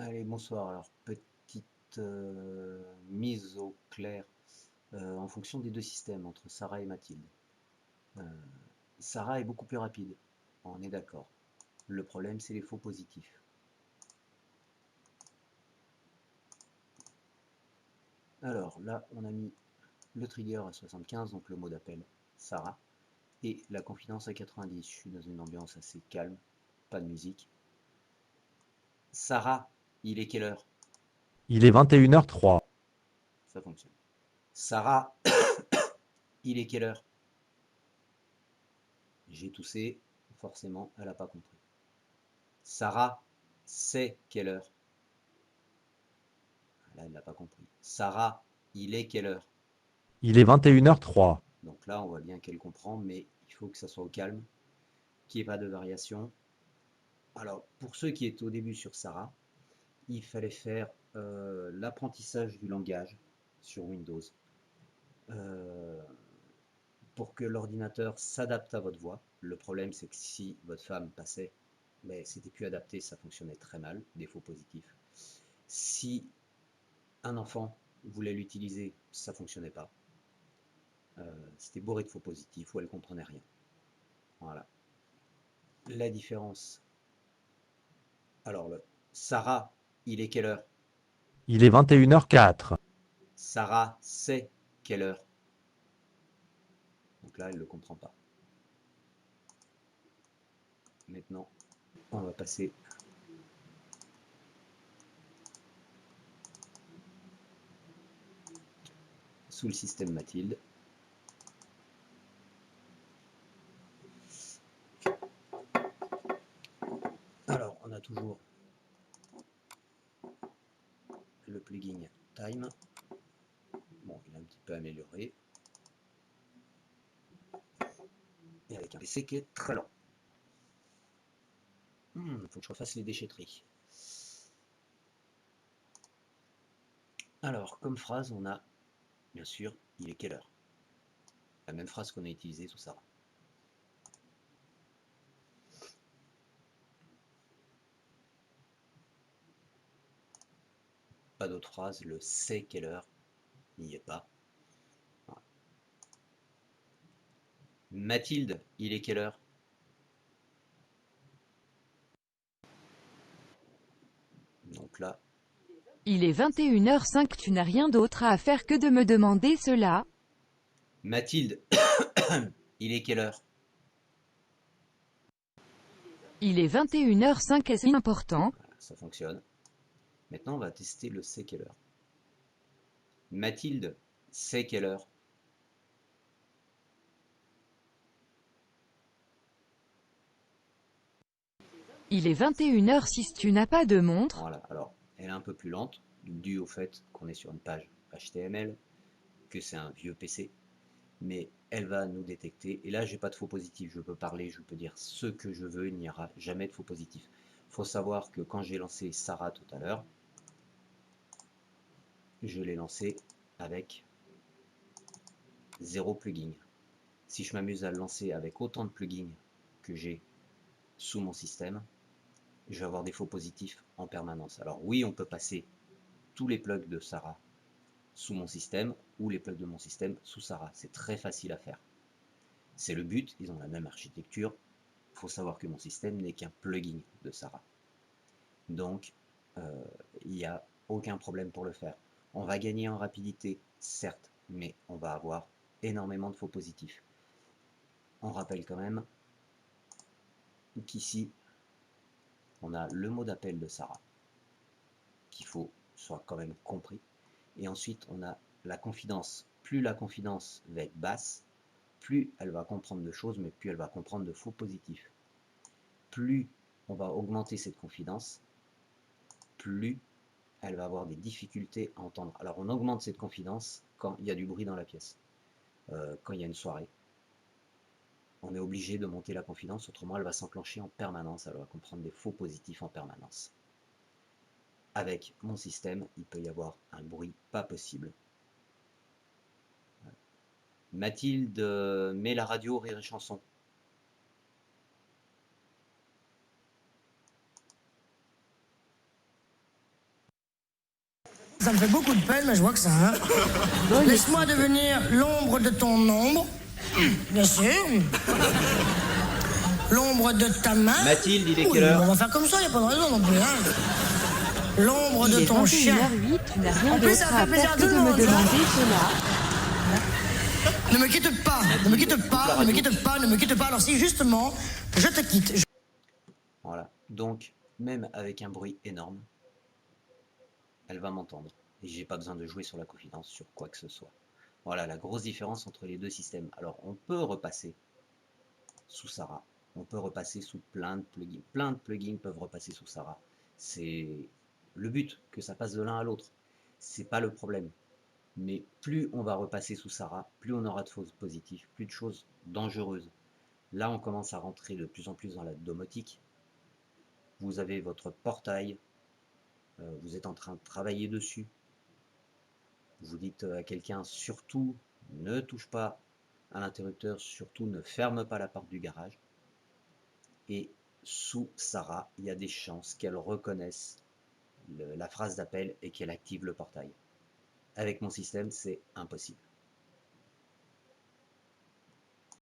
Allez, bonsoir. Alors, petite mise au clair en fonction des deux systèmes, entre Sarah et Mathilde. Euh, Sarah est beaucoup plus rapide, on est d'accord. Le problème, c'est les faux positifs. Alors, là, on a mis le trigger à 75, donc le mot d'appel Sarah, et la confidence à 90. Je suis dans une ambiance assez calme, pas de musique. Sarah, il est quelle heure? Il est 21h03. Ça fonctionne. Sarah, il est quelle heure? J'ai toussé, forcément, elle n'a pas compris. Sarah, c'est quelle heure? Là, elle n'a pas compris. Sarah, il est quelle heure? Il est 21h03. Donc là, on voit bien qu'elle comprend, mais il faut que ça soit au calme, qu'il n'y ait pas de variation. Alors, pour ceux qui étaient au début sur Sarah, il fallait faire l'apprentissage du langage sur Windows euh, pour que l'ordinateur s'adapte à votre voix. Le problème, c'est que si votre femme passait, mais c'était plus adapté, ça fonctionnait très mal, défaut positif. Si un enfant voulait l'utiliser, ça fonctionnait pas. C'était bourré de faux positifs où elle comprenait rien. Voilà. La différence. Alors, Sarah, il est quelle heure? Il est 21h04. Sarah, c'est quelle heure? Donc là, elle ne le comprend pas. Maintenant, on va passer sous le système Mathilde. Alors, on a toujours le plugin Time. Bon, il est un petit peu amélioré. Et avec un PC qui est très lent. Faut que je refasse les déchetteries. Alors, comme phrase, on a, bien sûr, il est quelle heure? La même phrase qu'on a utilisée sous Sarah. Pas d'autre phrase, le c'est quelle heure n'y est pas. Voilà. Mathilde, il est quelle heure? Donc là, Il est 21h05, tu n'as rien d'autre à faire que de me demander cela. Mathilde, il est quelle heure? Il est 21h05 et c'est important. Voilà, ça fonctionne. Maintenant, on va tester le c'est quelle heure. Mathilde, c'est quelle heure? Il est 21h06, tu n'as pas de montre. Voilà, alors, elle est un peu plus lente, dû au fait qu'on est sur une page HTML, que c'est un vieux PC, mais elle va nous détecter. Et là, j'ai pas de faux positifs. Je peux parler, je peux dire ce que je veux, il n'y aura jamais de faux positifs. Il faut savoir que quand j'ai lancé Sarah tout à l'heure, je l'ai lancé avec 0 plugin. Si je m'amuse à le lancer avec autant de plugins que j'ai sous mon système, je vais avoir des faux positifs en permanence. Alors oui, on peut passer tous les plugs de Sarah sous mon système ou les plugs de mon système sous Sarah. C'est très facile à faire. C'est le but, ils ont la même architecture. Il faut savoir que mon système n'est qu'un plugin de Sarah. Donc, il n'y a aucun problème pour le faire. On va gagner en rapidité, certes, mais on va avoir énormément de faux positifs. On rappelle quand même qu'ici, on a le mot d'appel de Sarah, qu'il faut soit quand même compris. Et ensuite, on a la confidence. Plus la confidence va être basse, plus elle va comprendre de choses, mais plus elle va comprendre de faux positifs. Plus on va augmenter cette confidence, plus elle va avoir des difficultés à entendre. Alors on augmente cette confidence quand il y a du bruit dans la pièce, quand il y a une soirée. On est obligé de monter la confidence, autrement elle va s'enclencher en permanence, elle va comprendre des faux positifs en permanence. Avec mon système, il peut y avoir un bruit pas possible. Mathilde met la radio Rire et Chanson. Ça me fait beaucoup de peine, mais je vois que ça. Hein. Laisse-moi devenir l'ombre de ton ombre. Bien sûr. L'ombre de ta main. Mathilde, il est Oui, quelle heure? on va faire comme ça, il n'y a pas de raison non plus. Hein. L'ombre Il de est ton chien. 21h08, tu n'as rien En plus, d'autre ça à fait plaisir faire à que tout de le me monde, demander cela. Ne me quitte pas, ne me quitte pas, ne me quitte pas, ne me quitte pas. Alors si justement, je te quitte. Voilà. Donc, même avec un bruit énorme, elle va m'entendre. Et j'ai pas besoin de jouer sur la confidence, sur quoi que ce soit. Voilà la grosse différence entre les deux systèmes. Alors, on peut repasser sous Sarah. On peut repasser sous plein de plugins. Plein de plugins peuvent repasser sous Sarah. C'est le but, que ça passe de l'un à l'autre. C'est pas le problème. Mais plus on va repasser sous Sarah, plus on aura de fausses positives, plus de choses dangereuses. Là, on commence à rentrer de plus en plus dans la domotique. Vous avez votre portail, vous êtes en train de travailler dessus. Vous dites à quelqu'un, surtout, ne touche pas à l'interrupteur, surtout ne ferme pas la porte du garage. Et sous Sarah, il y a des chances qu'elle reconnaisse la phrase d'appel et qu'elle active le portail. Avec mon système, c'est impossible.